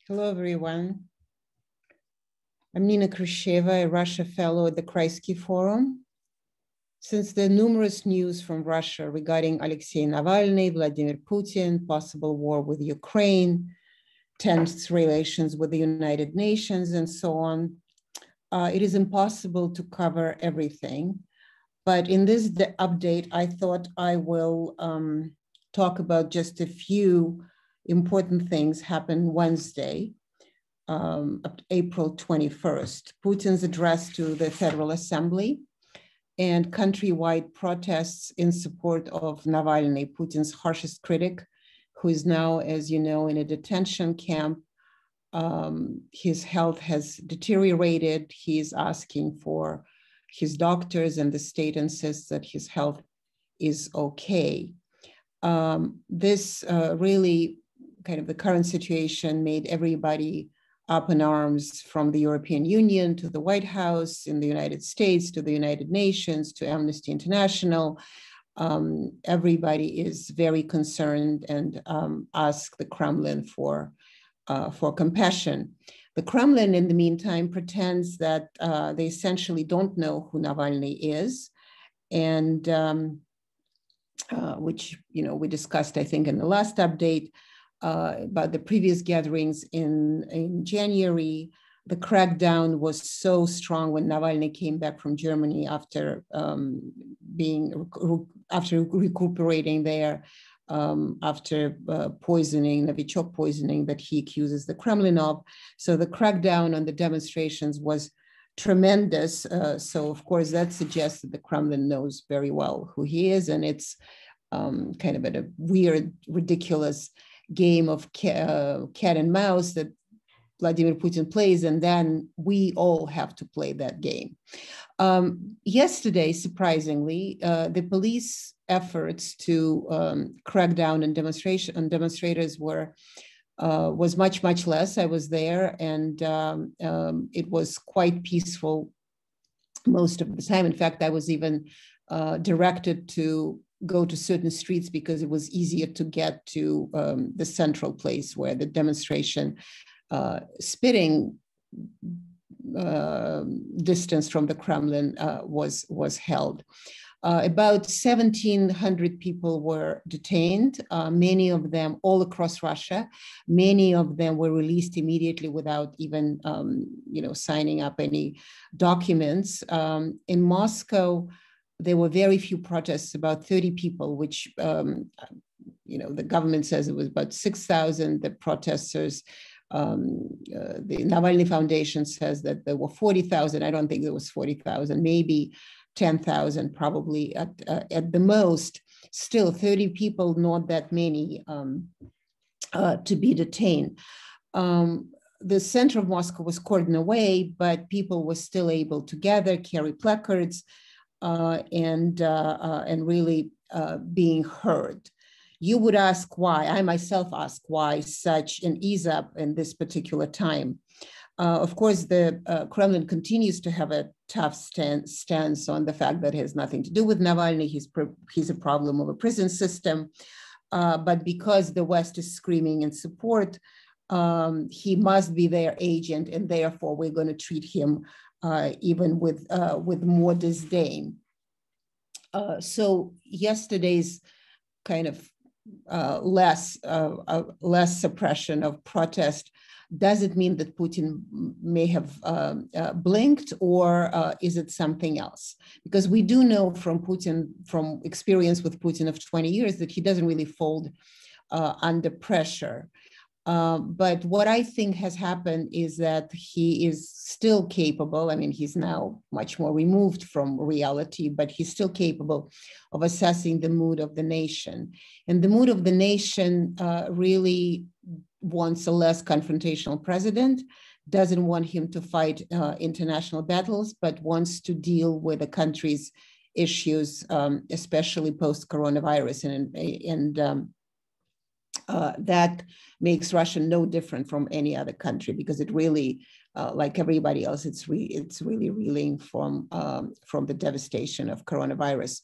Hello, everyone. I'm Nina Khrushcheva, a Russia fellow at the Kreisky Forum. Since the numerous news from Russia regarding Alexei Navalny, Vladimir Putin, possible war with Ukraine, tense relations with the United Nations, and so on, it is impossible to cover everything. But in this update, I thought I will talk about just a few important things happened Wednesday, April 21st. Putin's address to the Federal Assembly and countrywide protests in support of Navalny, Putin's harshest critic, who is now, as you know, in a detention camp. His health has deteriorated. He is asking for his doctors, and the state insists that his health is okay. This really kind of the current situation made everybody up in arms, from the European Union to the White House in the United States to the United Nations to Amnesty International. Everybody is very concerned and ask the Kremlin for compassion. The Kremlin, in the meantime, pretends that they essentially don't know who Navalny is, and which we discussed, I think, in the last update. About the previous gatherings in January. The crackdown was so strong when Navalny came back from Germany after recuperating there, after poisoning, Novichok poisoning that he accuses the Kremlin of. So the crackdown on the demonstrations was tremendous. So of course that suggests that the Kremlin knows very well who he is, and it's kind of a weird, ridiculous game of cat and mouse that Vladimir Putin plays, and then we all have to play that game. Yesterday, surprisingly, the police efforts to crack down on demonstrators was much less. I was there, and it was quite peaceful most of the time. In fact, I was even directed to go to certain streets because it was easier to get to the central place where the demonstration, spitting distance from the Kremlin, was held. About 1,700 people were detained, many of them all across Russia. Many of them were released immediately without even signing up any documents. In Moscow, there were very few protests, about 30 people, which, the government says it was about 6,000. The protesters, the Navalny Foundation says that there were 40,000. I don't think there was 40,000, maybe 10,000 probably at the most. Still 30 people, not that many to be detained. The center of Moscow was cordoned away, but people were still able to gather, carry placards, and really being heard. You would ask why. I myself ask why such an ease up in this particular time. Of course, the Kremlin continues to have a tough stance on the fact that it has nothing to do with Navalny. He's a problem of a prison system. But because the West is screaming in support, he must be their agent, and therefore we're going to treat him even with more disdain. So yesterday's kind of less suppression of protest, does it mean that Putin may have blinked, or is it something else? Because we do know from Putin, from experience with Putin of 20 years, that he doesn't really fold under pressure. But what I think has happened is that he is still capable. I mean, he's now much more removed from reality, but he's still capable of assessing the mood of the nation. And the mood of the nation really wants a less confrontational president, doesn't want him to fight international battles, but wants to deal with the country's issues, especially post-coronavirus. And that makes Russia no different from any other country, because it really, like everybody else, it's really reeling from the devastation of coronavirus.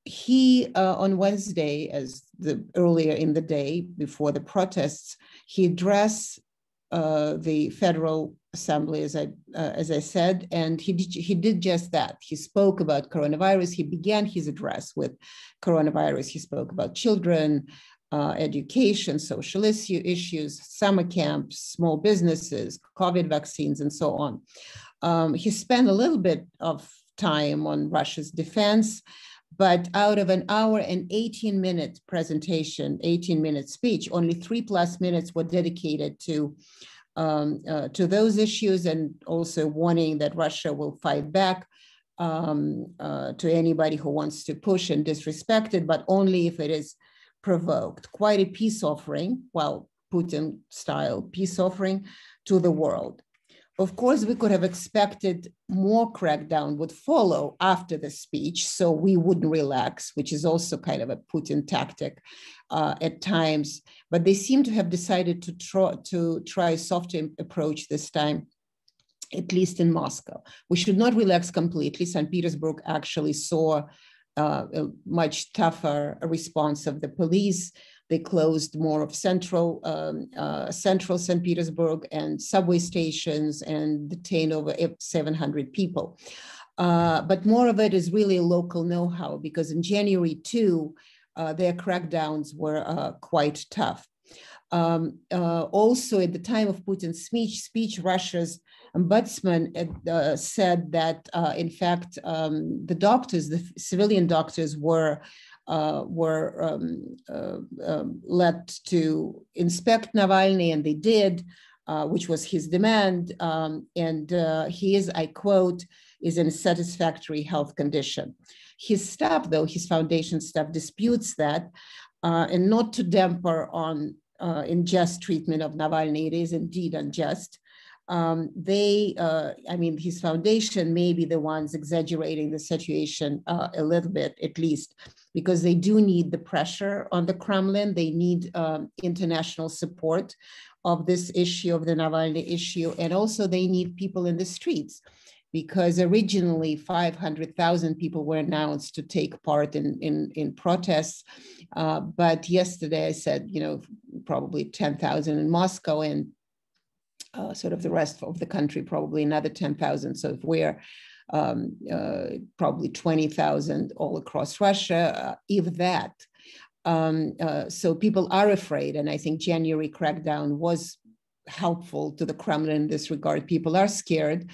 He on Wednesday, earlier in the day before the protests, he addressed the Federal Assembly, as I said, and he did just that. He spoke about coronavirus. He began his address with coronavirus. He spoke about children, education, social issues, summer camps, small businesses, COVID vaccines, and so on. He spent a little bit of time on Russia's defense, but out of an hour and 18-minute presentation, 18-minute speech, only 3+ minutes were dedicated to those issues, and also warning that Russia will fight back to anybody who wants to push and disrespect it, but only if it is provoked. Quite a peace offering, well, Putin-style peace offering to the world. Of course, we could have expected more crackdown would follow after the speech, so we wouldn't relax, which is also kind of a Putin tactic at times. But they seem to have decided to try a softer approach this time, at least in Moscow. We should not relax completely. St. Petersburg actually saw a much tougher response of the police. They closed more of central St. Petersburg and subway stations and detained over 700 people. But more of it is really local know-how, because in January too, their crackdowns were quite tough. Also, at the time of Putin's speech, Russia's ombudsman said that, in fact, the doctors, the civilian doctors, were led to inspect Navalny, and they did, which was his demand. And he is, I quote, is in a satisfactory health condition. His staff, though, his foundation staff, disputes that, and not to damper on unjust treatment of Navalny. It is indeed unjust. I mean, his foundation may be the ones exaggerating the situation a little bit, at least, because they do need the pressure on the Kremlin. They need international support of this issue, of the Navalny issue, and also they need people in the streets, because originally 500,000 people were announced to take part in protests. But yesterday I said, probably 10,000 in Moscow, and sort of the rest of the country, probably another 10,000. So if we're probably 20,000 all across Russia, if that. So people are afraid. And I think January crackdown was helpful to the Kremlin in this regard. People are scared.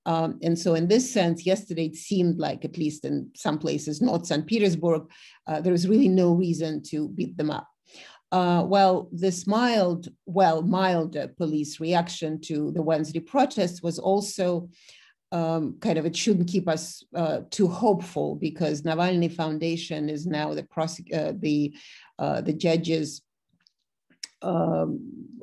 And so in this sense, yesterday, it seemed like, at least in some places, not St. Petersburg, there was really no reason to beat them up. Well, this mild police reaction to the Wednesday protest was also kind of, it shouldn't keep us too hopeful, because Navalny Foundation is now the judges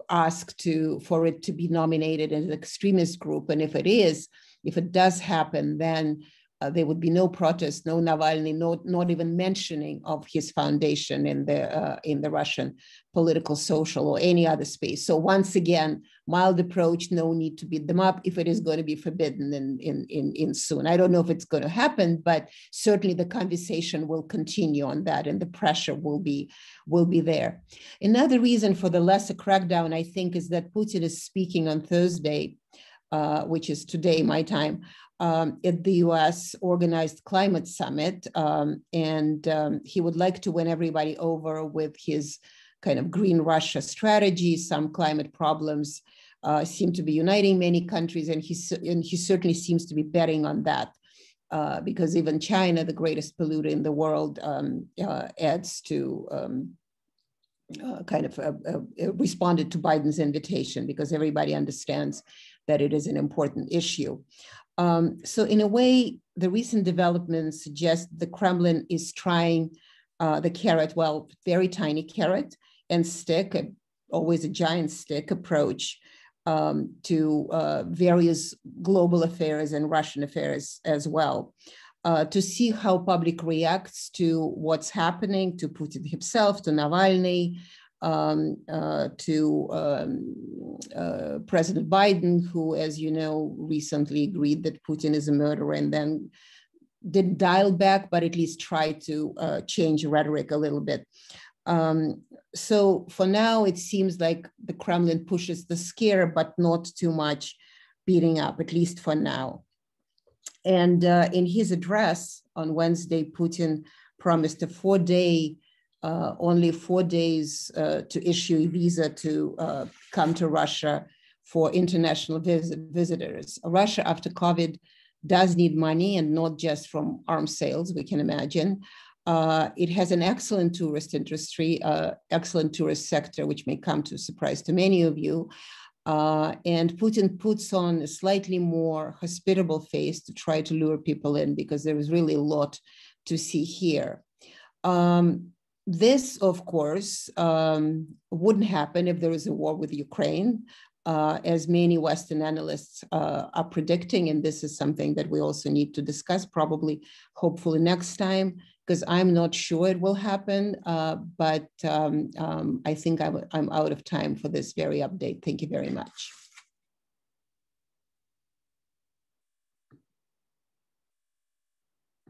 asked for it to be nominated as an extremist group, and if it does happen, then there would be no protest, no Navalny, not even mentioning of his foundation in the Russian political, social, or any other space. So once again, mild approach, no need to beat them up if it is going to be forbidden in soon. I don't know if it's going to happen, but certainly the conversation will continue on that, and the pressure will be there. Another reason for the lesser crackdown, I think, is that Putin is speaking on Thursday, which is today, my time, at the US organized climate summit. And he would like to win everybody over with his kind of green Russia strategy. Some climate problems seem to be uniting many countries, and he certainly seems to be betting on that. Because even China, the greatest polluter in the world, adds to responded to Biden's invitation, because everybody understands that it is an important issue. So in a way, the recent developments suggest the Kremlin is trying the carrot, well, very tiny carrot and stick, always a giant stick approach to various global affairs and Russian affairs as well, to see how public reacts to what's happening to Putin himself, to Navalny, to President Biden, who, as you know, recently agreed that Putin is a murderer, and then didn't dial back, but at least tried to change rhetoric a little bit. So for now, it seems like the Kremlin pushes the scare, but not too much beating up, at least for now. And in his address on Wednesday, Putin promised a only 4 days to issue a visa to come to Russia for international visitors. Russia, after COVID, does need money, and not just from arms sales, we can imagine. It has an excellent tourist industry, excellent tourist sector, which may come to surprise to many of you. And Putin puts on a slightly more hospitable face to try to lure people in, because there is really a lot to see here. This, of course, wouldn't happen if there is a war with Ukraine, as many Western analysts are predicting. And this is something that we also need to discuss, probably, hopefully next time, because I'm not sure it will happen. But I think I'm out of time for this very update. Thank you very much.